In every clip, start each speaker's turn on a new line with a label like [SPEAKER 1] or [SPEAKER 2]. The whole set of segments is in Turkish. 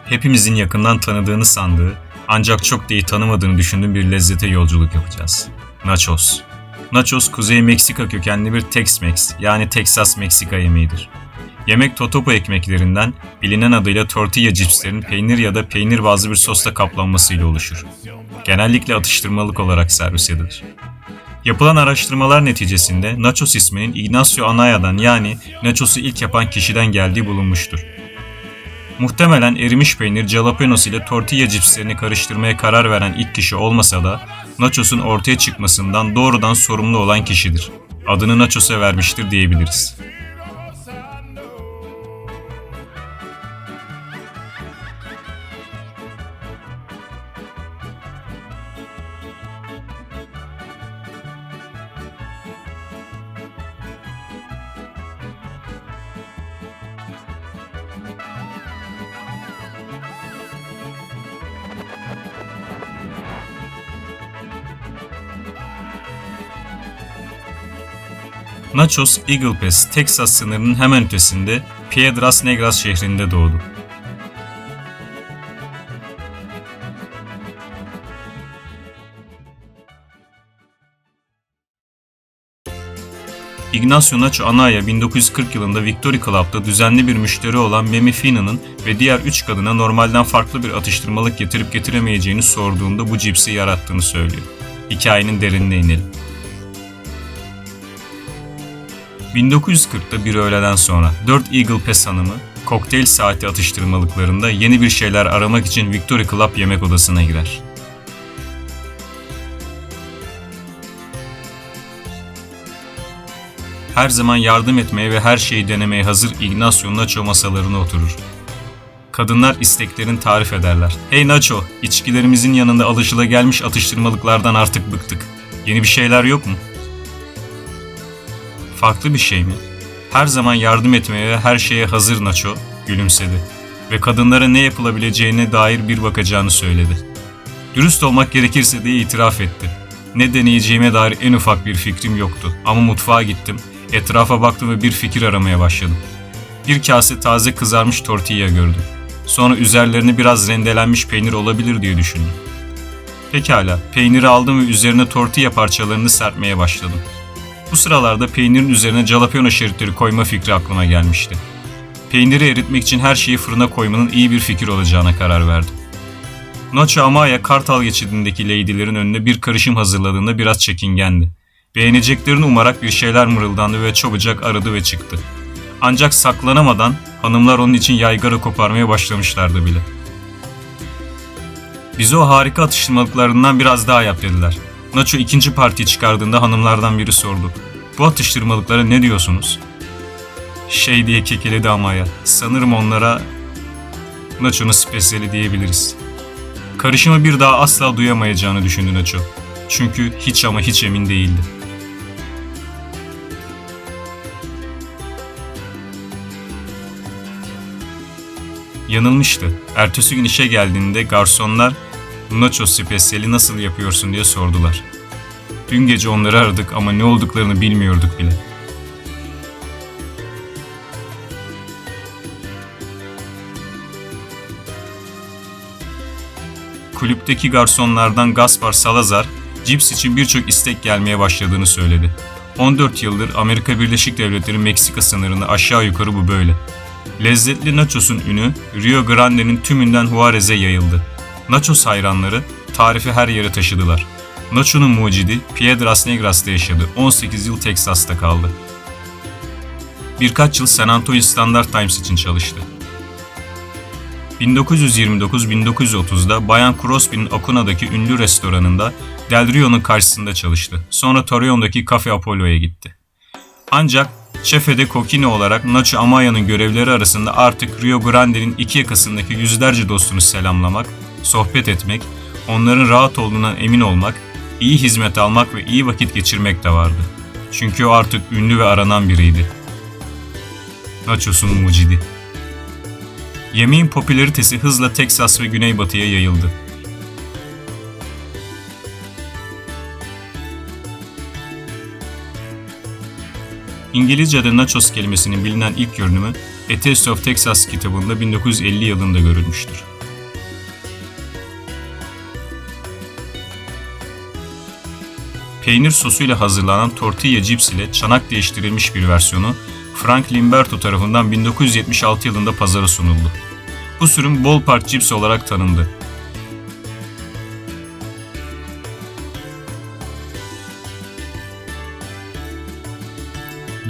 [SPEAKER 1] Hepimizin yakından tanıdığını sandığı, ancak çok da iyi tanımadığını düşündüğüm bir lezzete yolculuk yapacağız. Nachos. Nachos, Kuzey Meksika kökenli bir Tex-Mex, yani Texas Meksika yemeğidir. Yemek totopo ekmeklerinden, bilinen adıyla tortilla cipslerin peynir ya da peynir bazlı bir sosla kaplanmasıyla oluşur. Genellikle atıştırmalık olarak servis edilir. Yapılan araştırmalar neticesinde nachos isminin Ignacio Anaya'dan, yani nachos'u ilk yapan kişiden geldiği bulunmuştur. Muhtemelen erimiş peynir jalapenos ile tortilla cipslerini karıştırmaya karar veren ilk kişi olmasa da nachos'un ortaya çıkmasından doğrudan sorumlu olan kişidir. Adını nachos'a vermiştir diyebiliriz. Nachos, Eagle Pass, Texas sınırının hemen ötesinde Piedras Negras şehrinde doğdu. Ignacio Nacho Anaya 1940 yılında Victory Club'da düzenli bir müşteri olan Mamie Fina'nın ve diğer 3 kadına normalden farklı bir atıştırmalık getirip getiremeyeceğini sorduğunda bu cipsi yarattığını söylüyor. Hikayenin derinine inelim. 1940'ta bir öğleden sonra 4 Eagle Pass hanımı, kokteyl saati atıştırmalıklarında yeni bir şeyler aramak için Victory Club yemek odasına girer. Her zaman yardım etmeye ve her şeyi denemeye hazır Ignacio Nacho masalarına oturur. Kadınlar isteklerini tarif ederler. "Hey Nacho, içkilerimizin yanında alışılagelmiş atıştırmalıklardan artık bıktık. Yeni bir şeyler yok mu?" "Farklı bir şey mi?" "Her zaman yardım etmeye ve her şeye hazır Nacho," gülümsedi ve kadınlara ne yapılabileceğine dair bir bakacağını söyledi. "Dürüst olmak gerekirse," diye itiraf etti. "Ne deneyeceğime dair en ufak bir fikrim yoktu ama mutfağa gittim, etrafa baktım ve bir fikir aramaya başladım. Bir kase taze kızarmış tortilla gördüm. Sonra üzerlerine biraz rendelenmiş peynir olabilir diye düşündüm. Pekala, peyniri aldım ve üzerine tortilla parçalarını serpmeye başladım. Bu sıralarda peynirin üzerine jalapeno şeritleri koyma fikri aklıma gelmişti. Peyniri eritmek için her şeyi fırına koymanın iyi bir fikir olacağına karar verdim. Nacho Amaya, Kartal geçidindeki lady'lerin önüne bir karışım hazırladığında biraz çekingendi. Beğeneceklerini umarak bir şeyler mırıldandı ve çabucak aradı ve çıktı. Ancak saklanamadan hanımlar onun için yaygara koparmaya başlamışlardı bile. "Bize o harika atıştırmalıklarından biraz daha yap," dediler. Nacho ikinci partiyi çıkardığında hanımlardan biri sordu. "Bu atıştırmalıklara ne diyorsunuz?" "Şey," diye kekeledi Amaya. "Sanırım onlara Nacho'nun spesiyeli diyebiliriz." Karışımı bir daha asla duyamayacağını düşündü Nacho. Çünkü hiç ama hiç emin değildi. Yanılmıştı. Ertesi gün işe geldiğinde garsonlar "Nacho spesiyeli nasıl yapıyorsun?" diye sordular. "Dün gece onları aradık ama ne olduklarını bilmiyorduk bile." Kulüpteki garsonlardan Gaspar Salazar, cips için birçok istek gelmeye başladığını söyledi. 14 yıldır Amerika Birleşik Devletleri Meksika sınırında aşağı yukarı bu böyle. Lezzetli nachos'un ünü Rio Grande'nin tümünden Juarez'e yayıldı. Nachos hayranları tarifi her yere taşıdılar. Nacho'nun mucidi Piedras Negras'ta yaşadı. 18 yıl Teksas'ta kaldı. Birkaç yıl San Antonio Standard Times için çalıştı. 1929-1930'da Bayan Crosby'nin Acuna'daki ünlü restoranında Del Rio'nun karşısında çalıştı. Sonra Torreon'daki Cafe Apollo'ya gitti. Ancak Chefe de Coquine olarak Nacho Amaya'nın görevleri arasında artık Rio Grande'nin iki yakasındaki yüzlerce dostunu selamlamak, sohbet etmek, onların rahat olduğundan emin olmak, iyi hizmet almak ve iyi vakit geçirmek de vardı. Çünkü o artık ünlü ve aranan biriydi. Nachos'un mucidi. Yemeğin popülaritesi hızla Teksas ve Güneybatı'ya yayıldı. İngilizce'de nachos kelimesinin bilinen ilk görünümü A Taste of Texas kitabında 1950 yılında görülmüştür. Peynir sosuyla hazırlanan tortilla chips ile çanak değiştirilmiş bir versiyonu Frank Limberto tarafından 1976 yılında pazara sunuldu. Bu sürüm ballpark chips olarak tanındı.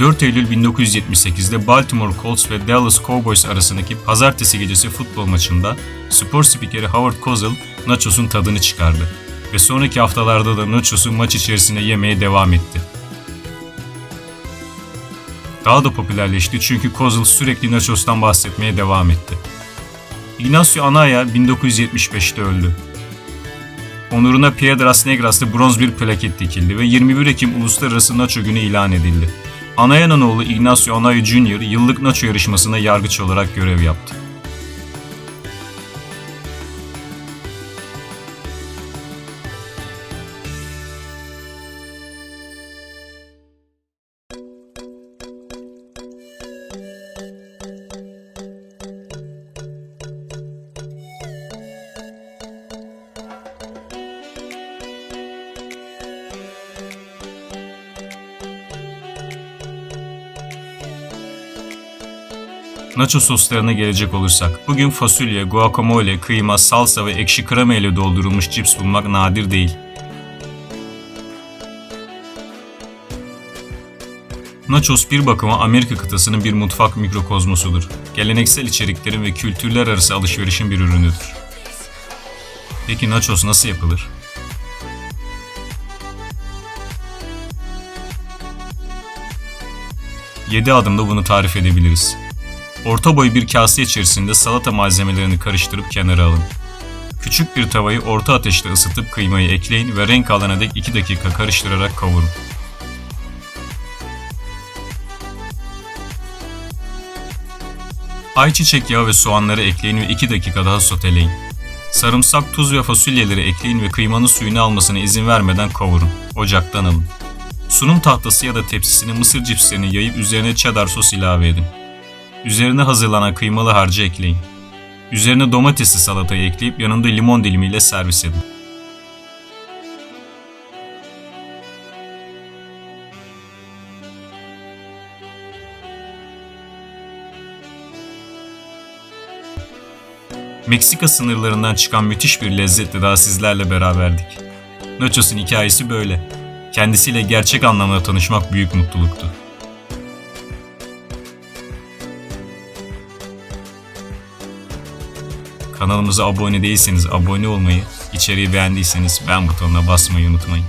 [SPEAKER 1] 4 Eylül 1978'de Baltimore Colts ve Dallas Cowboys arasındaki pazartesi gecesi futbol maçında spor spikeri Howard Cosell nachos'un tadını çıkardı ve sonraki haftalarda da nachos'u maç içerisinde yemeye devam etti. Daha da popülerleşti çünkü Cosell sürekli nachos'tan bahsetmeye devam etti. Ignacio Anaya 1975'te öldü. Onuruna Piedras Negras'ta bronz bir plaket dikildi ve 21 Ekim Uluslararası Nacho Günü ilan edildi. Anaya'nın oğlu Ignacio Anaya Jr. yıllık nacho yarışmasında yargıç olarak görev yaptı. Nacho soslarına gelecek olursak, bugün fasulye, guacamole, kıyma, salsa ve ekşi krema ile doldurulmuş cips bulmak nadir değil. Nachos bir bakıma Amerika kıtasının bir mutfak mikrokozmosudur. Geleneksel içeriklerin ve kültürler arası alışverişin bir ürünüdür. Peki nachos nasıl yapılır? Yedi adımda bunu tarif edebiliriz. Orta boy bir kase içerisinde salata malzemelerini karıştırıp kenara alın. Küçük bir tavayı orta ateşte ısıtıp kıymayı ekleyin ve renk alana dek 2 dakika karıştırarak kavurun. Ayçiçek yağı ve soğanları ekleyin ve 2 dakika daha soteleyin. Sarımsak, tuz ve fasulyeleri ekleyin ve kıymanın suyunu almasına izin vermeden kavurun. Ocaktan alın. Sunum tahtası ya da tepsisine mısır cipslerini yayıp üzerine cheddar sos ilave edin. Üzerine hazırlanan kıymalı harcı ekleyin. Üzerine domatesli salatayı ekleyip yanında limon dilimiyle servis edin. Meksika sınırlarından çıkan müthiş bir lezzetle daha sizlerle beraberdik. Nachos'un hikayesi böyle. Kendisiyle gerçek anlamda tanışmak büyük mutluluktu. Kanalımıza abone değilseniz abone olmayı, içeriği beğendiyseniz beğen butonuna basmayı unutmayın.